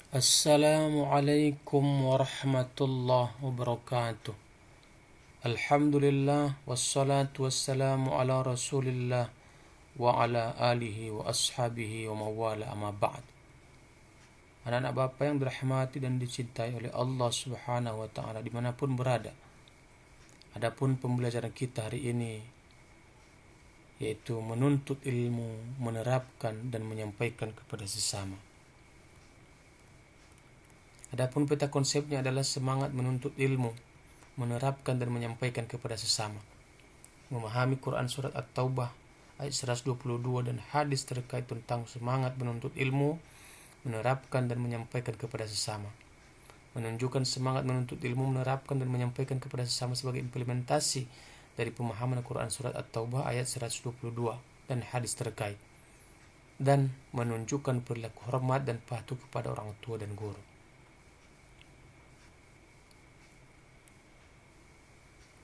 Assalamualaikum warahmatullahi wabarakatuh. Alhamdulillah wassalatu wassalamu ala rasulillah wa ala alihi wa ashabihi wa mawala amma ba'd. Anak-anak Bapak yang dirahmati dan dicintai oleh Allah Subhanahu wa ta'ala dimanapun berada. Adapun pembelajaran kita hari ini yaitu menuntut ilmu, menerapkan dan menyampaikan kepada sesama. Adapun peta konsepnya adalah semangat menuntut ilmu, menerapkan dan menyampaikan kepada sesama. Memahami Quran surat At-Taubah ayat 122 dan hadis terkait tentang semangat menuntut ilmu, menerapkan dan menyampaikan kepada sesama. Menunjukkan semangat menuntut ilmu, menerapkan dan menyampaikan kepada sesama sebagai implementasi dari pemahaman Quran surat At-Taubah ayat 122 dan hadis terkait. Dan menunjukkan perilaku hormat dan patuh kepada orang tua dan guru.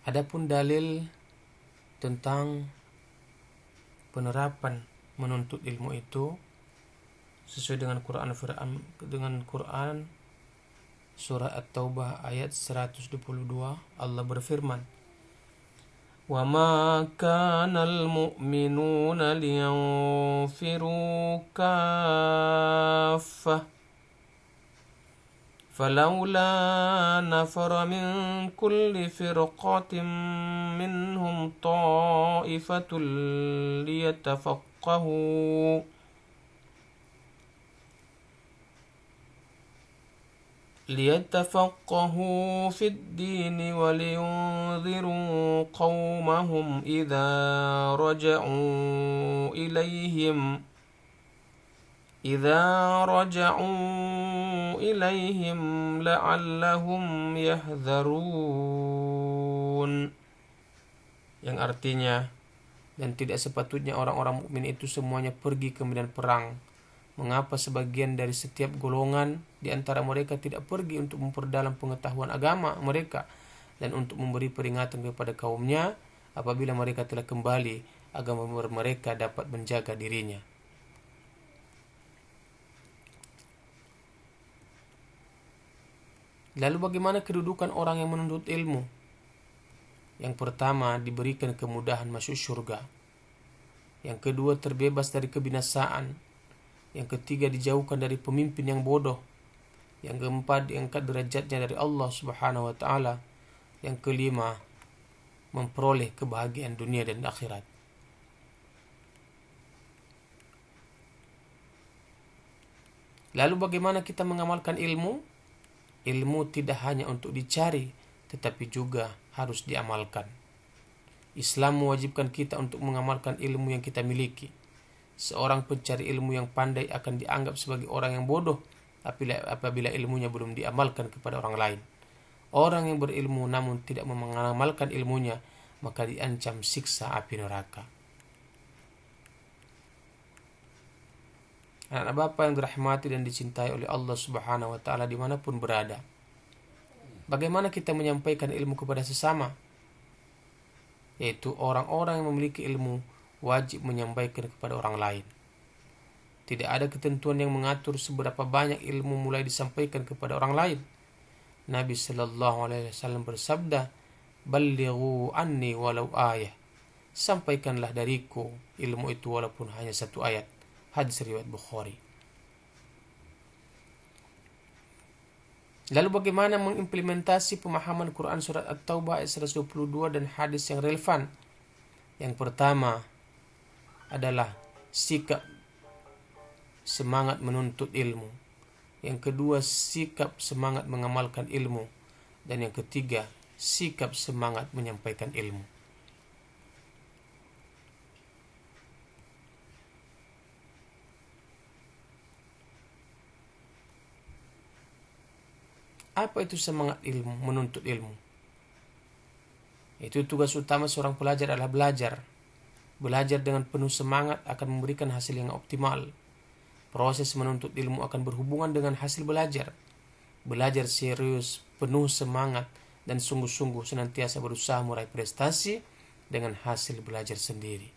Adapun dalil tentang penerapan menuntut ilmu itu sesuai dengan Quran surah At-Taubah ayat 122, Allah berfirman, "Wa ma kana al-mu'minuna liyanfiru kaffah فلولا نفر من كل فرقة منهم طائفة ليتفقهوا في الدين ولينذروا قومهم إذا رجعوا إليهم لعلهم يحذرون." Yang artinya, dan tidak sepatutnya orang-orang mukmin itu semuanya pergi ke medan perang. Mengapa sebagian dari setiap golongan di antara mereka tidak pergi untuk memperdalam pengetahuan agama mereka dan untuk memberi peringatan kepada kaumnya apabila mereka telah kembali agar mereka dapat menjaga dirinya. Lalu bagaimana kedudukan orang yang menuntut ilmu? Yang pertama, diberikan kemudahan masuk surga. Yang kedua, terbebas dari kebinasaan. Yang ketiga, dijauhkan dari pemimpin yang bodoh. Yang keempat, diangkat derajatnya dari Allah Subhanahu wa ta'ala. Yang kelima, memperoleh kebahagiaan dunia dan akhirat. Lalu bagaimana kita mengamalkan ilmu? Ilmu tidak hanya untuk dicari, tetapi juga harus diamalkan. Islam mewajibkan kita untuk mengamalkan ilmu yang kita miliki. Seorang pencari ilmu yang pandai akan dianggap sebagai orang yang bodoh apabila ilmunya belum diamalkan kepada orang lain. Orang yang berilmu namun tidak mengamalkan ilmunya, maka diancam siksa api neraka. Anak-anak Bapak yang dirahmati dan dicintai oleh Allah Subhanahu wa ta'ala dimanapun berada. Bagaimana kita menyampaikan ilmu kepada sesama? Yaitu orang-orang yang memiliki ilmu wajib menyampaikan kepada orang lain. Tidak ada ketentuan yang mengatur seberapa banyak ilmu mulai disampaikan kepada orang lain. Nabi sallallahu alaihi wasallam bersabda, "Ballighu anni walau ayah." Sampaikanlah dariku ilmu itu walaupun hanya satu ayat. Hadis riwayat Bukhari. Lalu bagaimana mengimplementasi pemahaman Quran surat At-Taubah ayat 122 dan hadis yang relevan? Yang pertama adalah sikap semangat menuntut ilmu. Yang kedua, sikap semangat mengamalkan ilmu. Dan yang ketiga, sikap semangat menyampaikan ilmu. Apa itu semangat ilmu, menuntut ilmu? Itu tugas utama seorang pelajar adalah belajar. Belajar dengan penuh semangat akan memberikan hasil yang optimal. Proses menuntut ilmu akan berhubungan dengan hasil belajar. Belajar serius, penuh semangat, dan sungguh-sungguh senantiasa berusaha meraih prestasi dengan hasil belajar sendiri.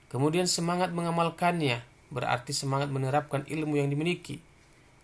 Kemudian semangat mengamalkannya berarti semangat menerapkan ilmu yang dimiliki.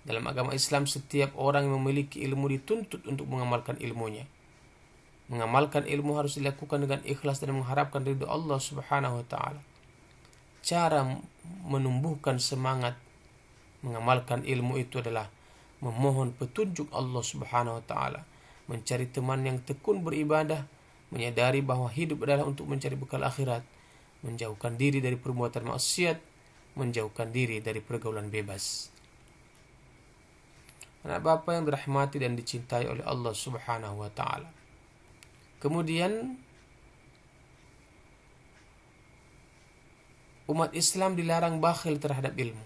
Dalam agama Islam setiap orang yang memiliki ilmu dituntut untuk mengamalkan ilmunya. Mengamalkan ilmu harus dilakukan dengan ikhlas dan mengharapkan ridho Allah Subhanahu wa taala. Cara menumbuhkan semangat mengamalkan ilmu itu adalah memohon petunjuk Allah Subhanahu wa taala, mencari teman yang tekun beribadah, menyadari bahwa hidup adalah untuk mencari bekal akhirat, menjauhkan diri dari perbuatan maksiat, menjauhkan diri dari pergaulan bebas. Anak Bapak yang dirahmati dan dicintai oleh Allah Subhanahu wa taala. Kemudian umat Islam dilarang bakhil terhadap ilmu.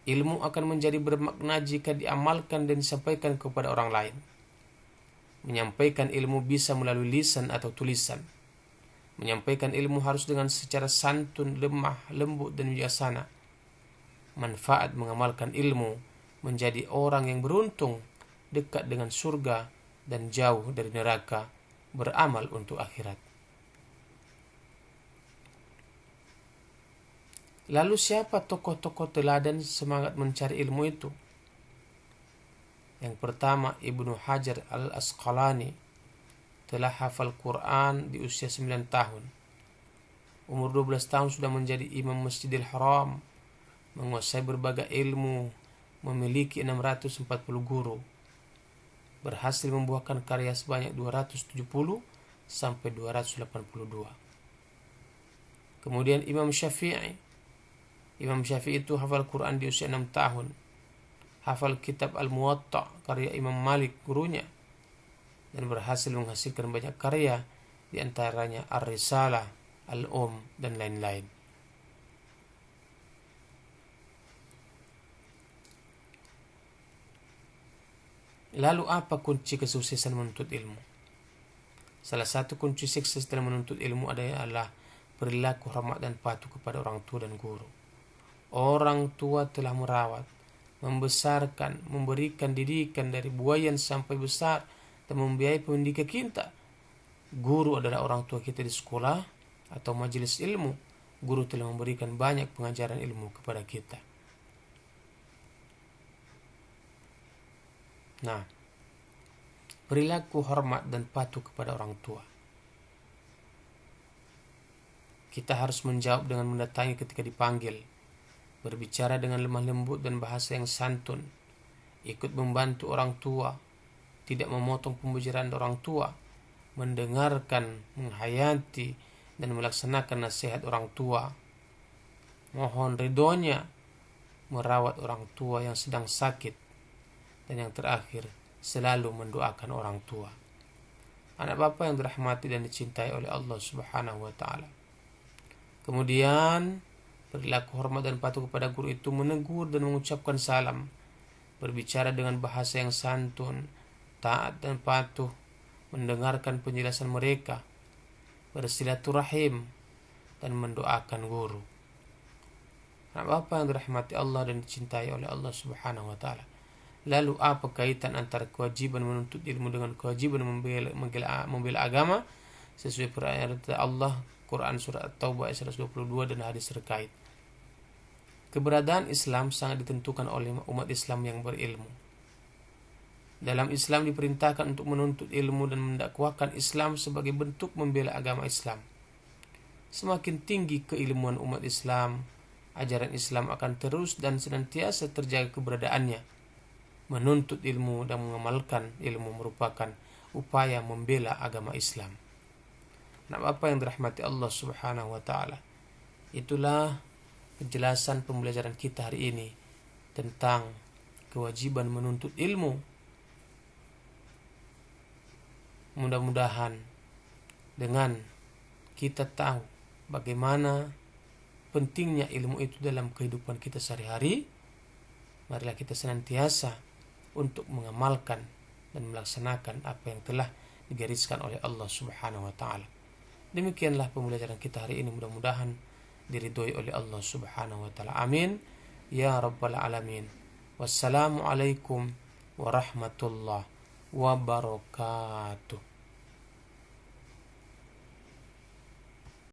Ilmu akan menjadi bermakna jika diamalkan dan disampaikan kepada orang lain. Menyampaikan ilmu bisa melalui lisan atau tulisan. Menyampaikan ilmu harus dengan secara santun, lemah, lembut, dan bijaksana. Manfaat mengamalkan ilmu menjadi orang yang beruntung, dekat dengan surga, dan jauh dari neraka, beramal untuk akhirat. Lalu siapa tokoh-tokoh teladan semangat mencari ilmu itu? Yang pertama, Ibnu Hajar al-Asqalani telah hafal Quran di usia 9 tahun. Umur 12 tahun sudah menjadi imam Masjidil Haram, menguasai berbagai ilmu, memiliki 640 guru. Berhasil membuahkan karya sebanyak 270 sampai 282. Kemudian Imam Syafi'i itu hafal Quran di usia 6 tahun. Hafal kitab Al-Muwatta karya Imam Malik gurunya, dan berhasil menghasilkan banyak karya, di antaranya Ar-Risalah, dan lain-lain. Lalu apa kunci kesuksesan menuntut ilmu? Salah satu kunci sukses dalam menuntut ilmu adalah perilaku hormat dan patuh kepada orang tua dan guru. Orang tua telah merawat, membesarkan, memberikan didikan dari buayan sampai besar dan membiayai pendidikan kita. Guru adalah orang tua kita di sekolah atau majelis ilmu. Guru telah memberikan banyak pengajaran ilmu kepada kita. Nah, perilaku hormat dan patuh kepada orang tua. Kita harus menjawab dengan mendatangi ketika dipanggil, berbicara dengan lemah lembut dan bahasa yang santun, ikut membantu orang tua, tidak memotong pembicaraan orang tua, mendengarkan, menghayati, dan melaksanakan nasihat orang tua, mohon ridhonya, merawat orang tua yang sedang sakit, dan yang terakhir, selalu mendoakan orang tua. Anak Bapak yang dirahmati dan dicintai oleh Allah Subhanahu wa taala. Kemudian perilaku hormat dan patuh kepada guru itu menegur dan mengucapkan salam, berbicara dengan bahasa yang santun, taat dan patuh, mendengarkan penjelasan mereka, bersilaturahim, dan mendoakan guru. Anak Bapak yang dirahmati Allah dan dicintai oleh Allah Subhanahu wa taala. Lalu apa kaitan antara kewajiban menuntut ilmu dengan kewajiban membela agama? Sesuai perayaan Allah, Quran Surah At-Taubah ayat 122 dan hadis terkait. Keberadaan Islam sangat ditentukan oleh umat Islam yang berilmu. Dalam Islam diperintahkan untuk menuntut ilmu dan mendakwahkan Islam sebagai bentuk membela agama Islam. Semakin tinggi keilmuan umat Islam, ajaran Islam akan terus dan senantiasa terjaga keberadaannya. Menuntut ilmu dan mengamalkan ilmu merupakan upaya membela agama Islam. Nah, apa yang dirahmati Allah Subhanahu wa taala, itulah penjelasan pembelajaran kita hari ini tentang kewajiban menuntut ilmu. Mudah-mudahan dengan kita tahu bagaimana pentingnya ilmu itu dalam kehidupan kita sehari-hari, marilah kita senantiasa untuk mengamalkan dan melaksanakan apa yang telah digariskan oleh Allah Subhanahu wa taala. Demikianlah pembelajaran kita hari ini, mudah-mudahan diridhoi oleh Allah Subhanahu wa taala. Amin ya rabbal alamin. Wassalamualaikum warahmatullahi wabarakatuh.